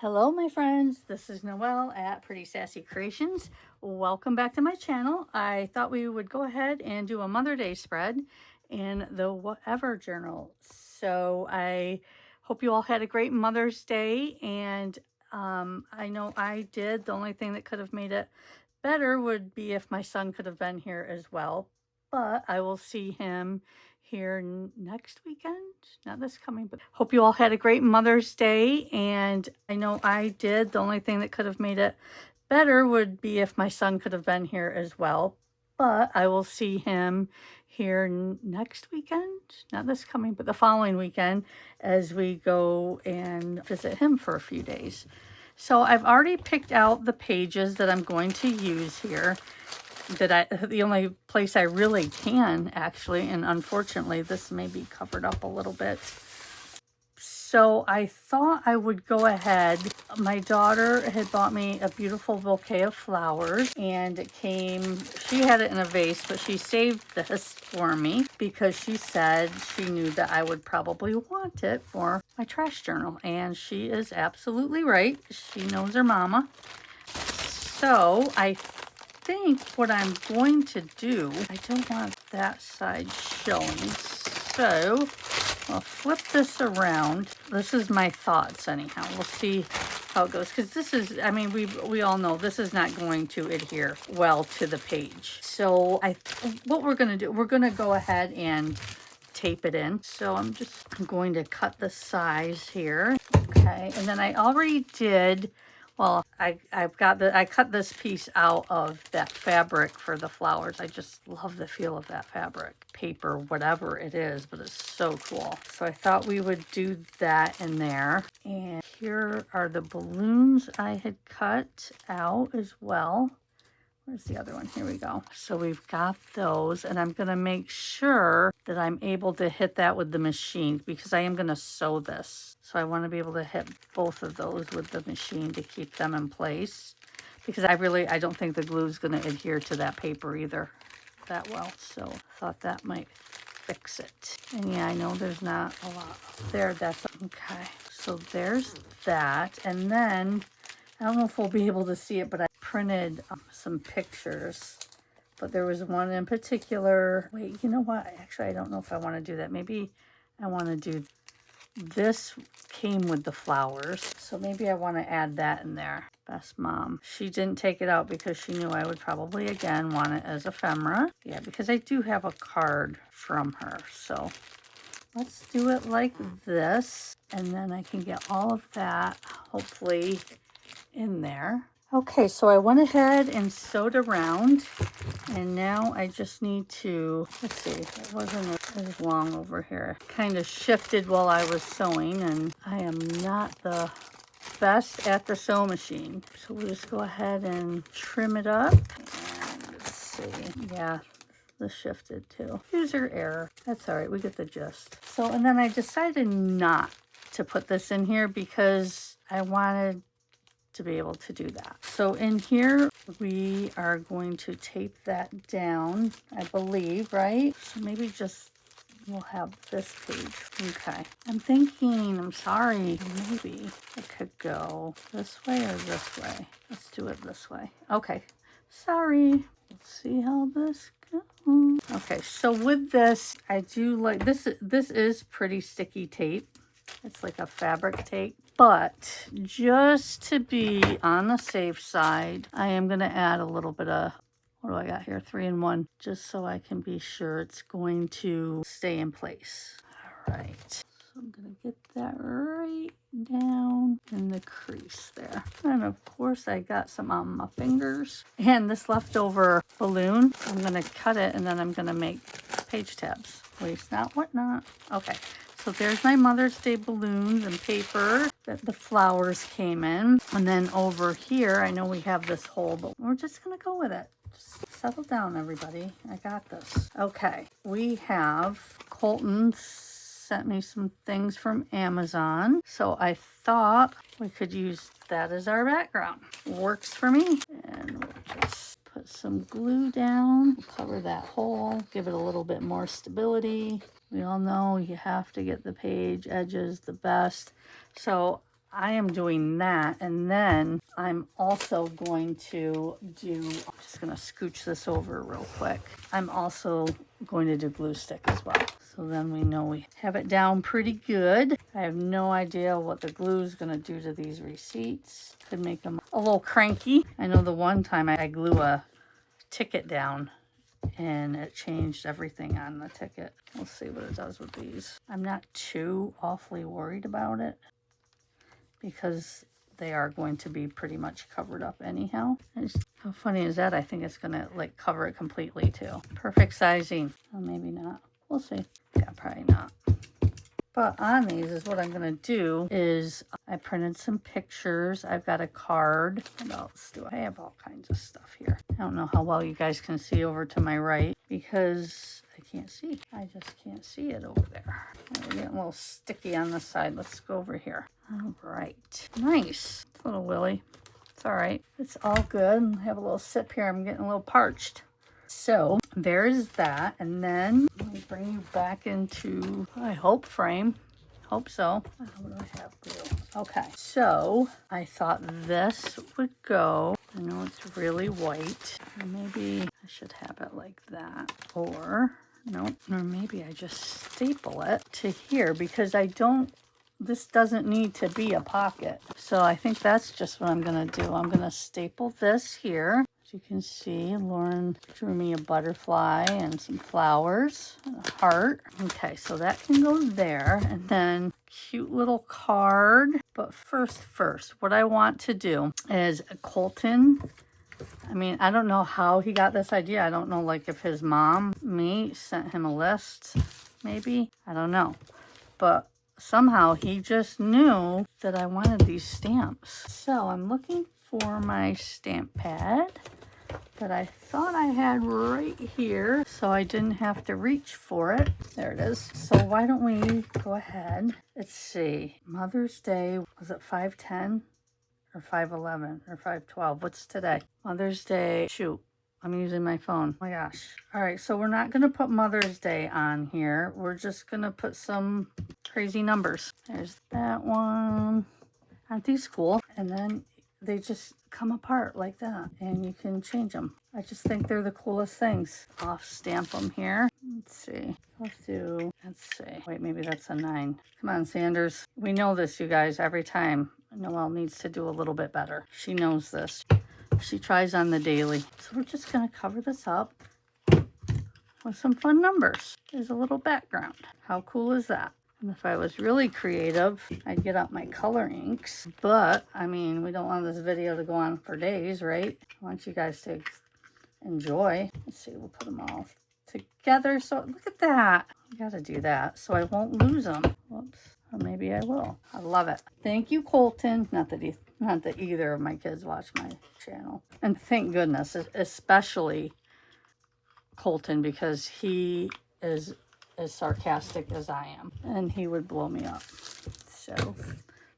Hello, my friends. This is Noelle at Pretty Sassy Creations. Welcome back to my channel. I thought we would go ahead and do a Mother Day spread in the Whatever Journal. So I hope you all had a great Mother's Day, and I know I did. The only thing that could have made it better would be if my son could have been here as well, but I will see him here next weekend, not this coming, but hope you all had a great Mother's Day. And I know I did. The only thing that could have made it better would be if my son could have been here as well, but I will see him here next weekend, not this coming, but the following weekend, as we go and visit him for a few days. So I've already picked out the pages that I'm going to use here. The only place I really can, actually, and unfortunately this may be covered up a little bit. So I thought I would go ahead. My daughter had bought me a beautiful bouquet of flowers, and it came, she had it in a vase, but she saved this for me because she said she knew that I would probably want it for my trash journal. And she is absolutely right. She knows her mama. So I think what I'm going to do, I don't want that side showing, so I'll flip this around. This is my thoughts anyhow. We'll see how it goes, because this is, I mean, we all know this is not going to adhere well to the page. So what we're going to do, we're going to go ahead and tape it in. So I'm just going to cut the size here. Okay, and then I already did, well, I cut this piece out of that fabric for the flowers. I just love the feel of that fabric, paper, whatever it is, but it's so cool. So I thought we would do that in there. And here are the balloons I had cut out as well. Where's the other one? Here we go. So we've got those, and I'm going to make sure that I'm able to hit that with the machine, because I am going to sew this. So I want to be able to hit both of those with the machine to keep them in place, because I don't think the glue is going to adhere to that paper either that well. So I thought that might fix it. And yeah, I know there's not a lot there. That's okay. So there's that. And then I don't know if we'll be able to see it, but I printed some pictures, but there was one in particular. Wait, you know what? Actually, I don't know if I want to do that. Maybe I want to do this. Came with the flowers, so maybe I want to add that in there. Best mom. She didn't take it out because she knew I would probably again want it as ephemera. Yeah, because I do have a card from her. So let's do it like this, and then I can get all of that hopefully in there. Okay, so I went ahead and sewed around, and now I just need to, let's see, it wasn't as long over here. Kind of shifted while I was sewing, and I am not the best at the sew machine. So we'll just go ahead and trim it up. And let's see, yeah, this shifted too. User error. That's all right, we get the gist. So, and then I decided not to put this in here because I wanted to be able to do that. So in here, we are going to tape that down, I believe, right? So maybe just we'll have this page. Okay. I'm thinking, I'm sorry, maybe it could go this way or this way. Let's do it this way. Okay. Sorry. Let's see how this goes. Okay, so with this, I do like this. This is pretty sticky tape. It's like a fabric tape. But just to be on the safe side, I am going to add a little bit of, what do I got here? 3-in-1, just so I can be sure it's going to stay in place. All right. So I'm going to get that right down in the crease there. And of course, I got some on my fingers. And this leftover balloon, I'm going to cut it, and then I'm going to make page tabs. Waste not, whatnot. Okay. So there's my Mother's Day balloons and paper that the flowers came in. And then over here, I know we have this hole, but we're just going to go with it. Just settle down, everybody. I got this. Okay. We have Colton sent me some things from Amazon. So I thought we could use that as our background. Works for me. And we'll just put some glue down, cover that hole, give it a little bit more stability. We all know you have to get the page edges the best. So I am doing that, and then I'm also going to do, I'm just going to scooch this over real quick. I'm also going to do glue stick as well. So then we know we have it down pretty good. I have no idea what the glue is going to do to these receipts. Could make them a little cranky. I know the one time I glue a ticket down and it changed everything on the ticket. We'll see what it does with these. I'm not too awfully worried about it because they are going to be pretty much covered up anyhow. How funny is that? I think it's gonna like cover it completely too. Perfect sizing. Well, maybe not. We'll see. Yeah, probably not. But on these is what I'm gonna do is I printed some pictures. I've got a card. What else do I have? All kinds of stuff here. I don't know how well you guys can see over to my right because I can't see. I just can't see it over there. We're getting a little sticky on the side. Let's go over here. All right. Nice. It's a little willy. It's all right. It's all good. I have a little sip here. I'm getting a little parched. So there's that. And then let me bring you back into, I hope, frame. Hope so. What do I have? Glue. Okay. So I thought this would go. I know it's really white. Or maybe I should have it like that. Or nope. Or maybe I just staple it to here because I don't, this doesn't need to be a pocket. So I think that's just what I'm going to do. I'm going to staple this here. As you can see, Lauren drew me a butterfly and some flowers and a heart. Okay, so that can go there. And then cute little card. But first, what I want to do is Colton. I mean, I don't know how he got this idea. I don't know, like, if his mom, me, sent him a list, maybe. I don't know. But somehow he just knew that I wanted these stamps. So I'm looking for my stamp pad that I thought I had right here, so I didn't have to reach for it. There it is. So why don't we go ahead? Let's see. Mother's Day, was it 5/10 or 5/11 or 5/12? What's today? Mother's Day. Shoot. I'm using my phone. Oh my gosh. All right, so we're not going to put Mother's Day on here. We're just going to put some crazy numbers. There's that one. Aren't these cool? And then they just come apart like that, and you can change them. I just think they're the coolest things. I'll stamp them here. Let's see. Let's see. Wait, maybe that's a 9. Come on, Sanders. We know this, you guys, every time. Noelle needs to do a little bit better. She knows this. She tries on the daily. So we're just going to cover this up with some fun numbers. There's a little background. How cool is that? And if I was really creative, I'd get out my color inks. But, I mean, we don't want this video to go on for days, right? I want you guys to enjoy. Let's see, we'll put them all together. So look at that. I got to do that so I won't lose them. Whoops. Or maybe I will. I love it. Thank you, Colton. Not that either of my kids watch my channel. And thank goodness, especially Colton, because he is as sarcastic as I am, and he would blow me up. So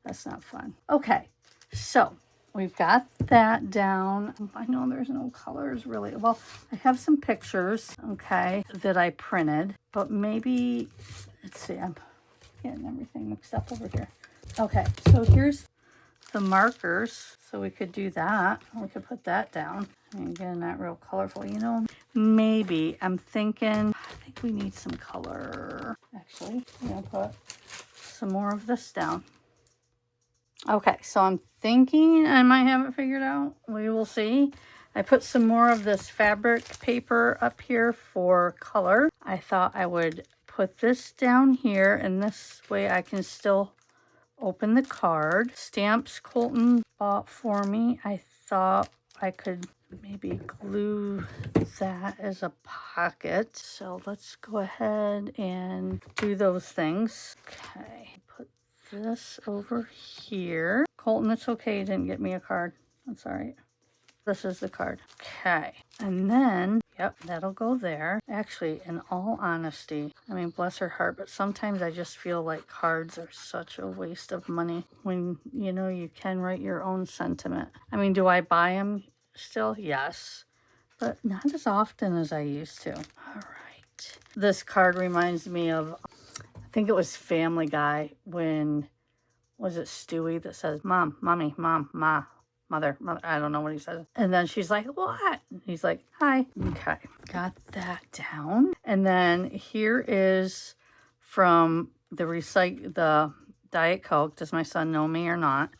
that's not fun. Okay, so we've got that down. I know there's no colors really. Well, I have some pictures, okay, that I printed, but maybe, let's see, I'm getting everything mixed up over here. Okay, so here's the markers, so we could do that. We could put that down. And again, not real colorful, you know. Maybe I'm thinking, I think we need some color. Actually, I'm gonna put some more of this down. Okay, so I'm thinking I might have it figured out. We will see. I put some more of this fabric paper up here for color. I thought I would put this down here, and this way I can still open the card. Stamps Colton bought for me. I thought I could maybe glue that as a pocket. So let's go ahead and do those things. Okay, put this over here. Colton, it's okay you didn't get me a card. That's all right. This is the card. Okay, and then, yep, that'll go there. Actually, in all honesty, I mean, bless her heart, but sometimes I just feel like cards are such a waste of money when, you know, you can write your own sentiment. I mean, do I buy them still? Yes, but not as often as I used to. All right. This card reminds me of, I think it was Family Guy when was it Stewie that says, Mom, Mommy, Mom, Ma, Mother, Mother. I don't know what he says. And then she's like, what? He's like, hi. Okay, got that down. And then here is from the Diet Coke. Does my son know me or not?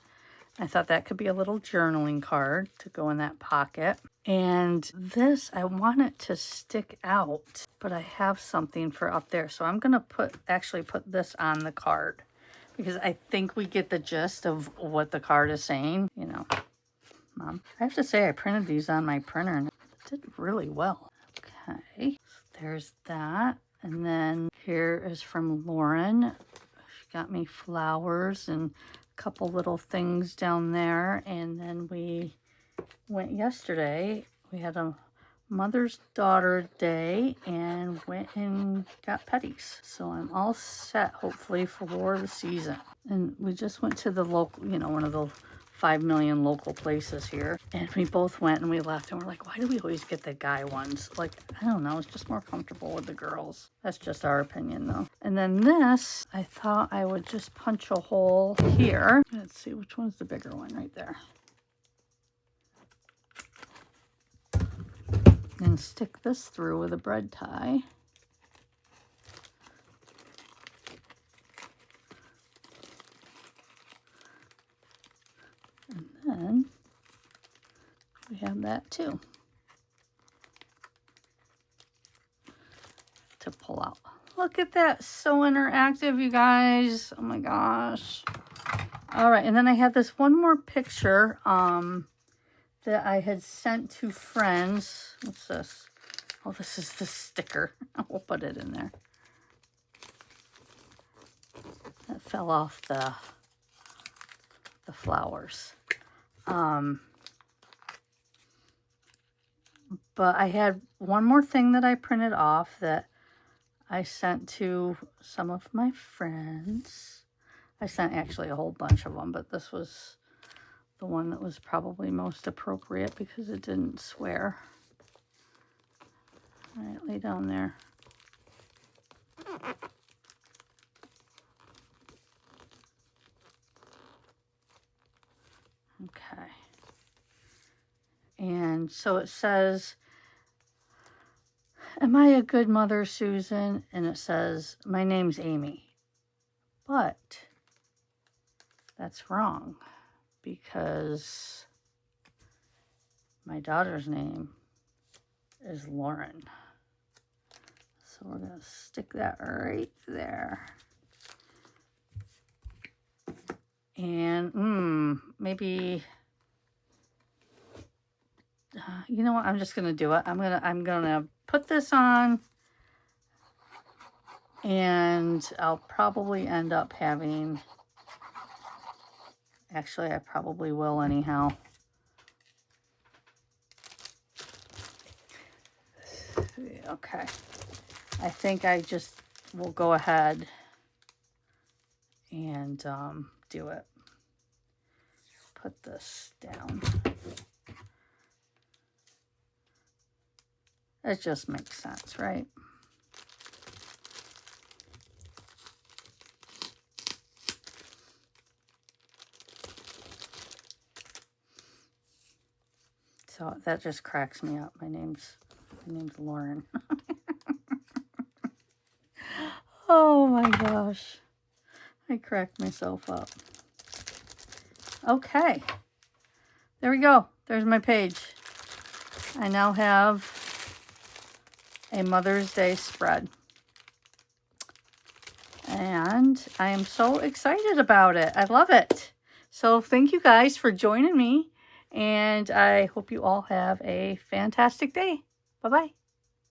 I thought that could be a little journaling card to go in that pocket. And this, I want it to stick out, but I have something for up there. So I'm going to actually put this on the card because I think we get the gist of what the card is saying, you know. Mom, I have to say I printed these on my printer and it did really well. Okay, there's that. And then here is from Lauren. She got me flowers and a couple little things down there. And then we went yesterday. We had a Mother's Daughter Day and went and got petties. So I'm all set, hopefully, for the season. And we just went to the local, you know, one of the 5 million local places here. And we both went and we left and we're like, why do we always get the guy ones? Like, I don't know, it's just more comfortable with the girls. That's just our opinion though. And then this, I thought I would just punch a hole here. Let's see, which one's the bigger one right there? And stick this through with a bread tie. And then we have that too to pull out. Look at that, so interactive, you guys. Oh my gosh. All right, and then I had this one more picture that I had sent to friends. What's this? Oh, this is the sticker. We'll put it in there. That fell off the flowers. But I had one more thing that I printed off that I sent to some of my friends. I sent actually a whole bunch of them, but this was the one that was probably most appropriate because it didn't swear. All right, lay down there. Okay. And so it says, am I a good mother, Susan? And it says, my name's Amy. But that's wrong because my daughter's name is Lauren. So we're going to stick that right there. And maybe, you know what? I'm just going to do it. I'm going to put this on and I'll probably end up having, actually, I probably will anyhow. Okay. I think I just will go ahead and do it. Put this down. It just makes sense, right? So that just cracks me up. My name's Lauren. Oh my gosh. I cracked myself up. Okay. There we go. There's my page. I now have a Mother's Day spread. And I am so excited about it. I love it. So thank you guys for joining me. And I hope you all have a fantastic day. Bye-bye.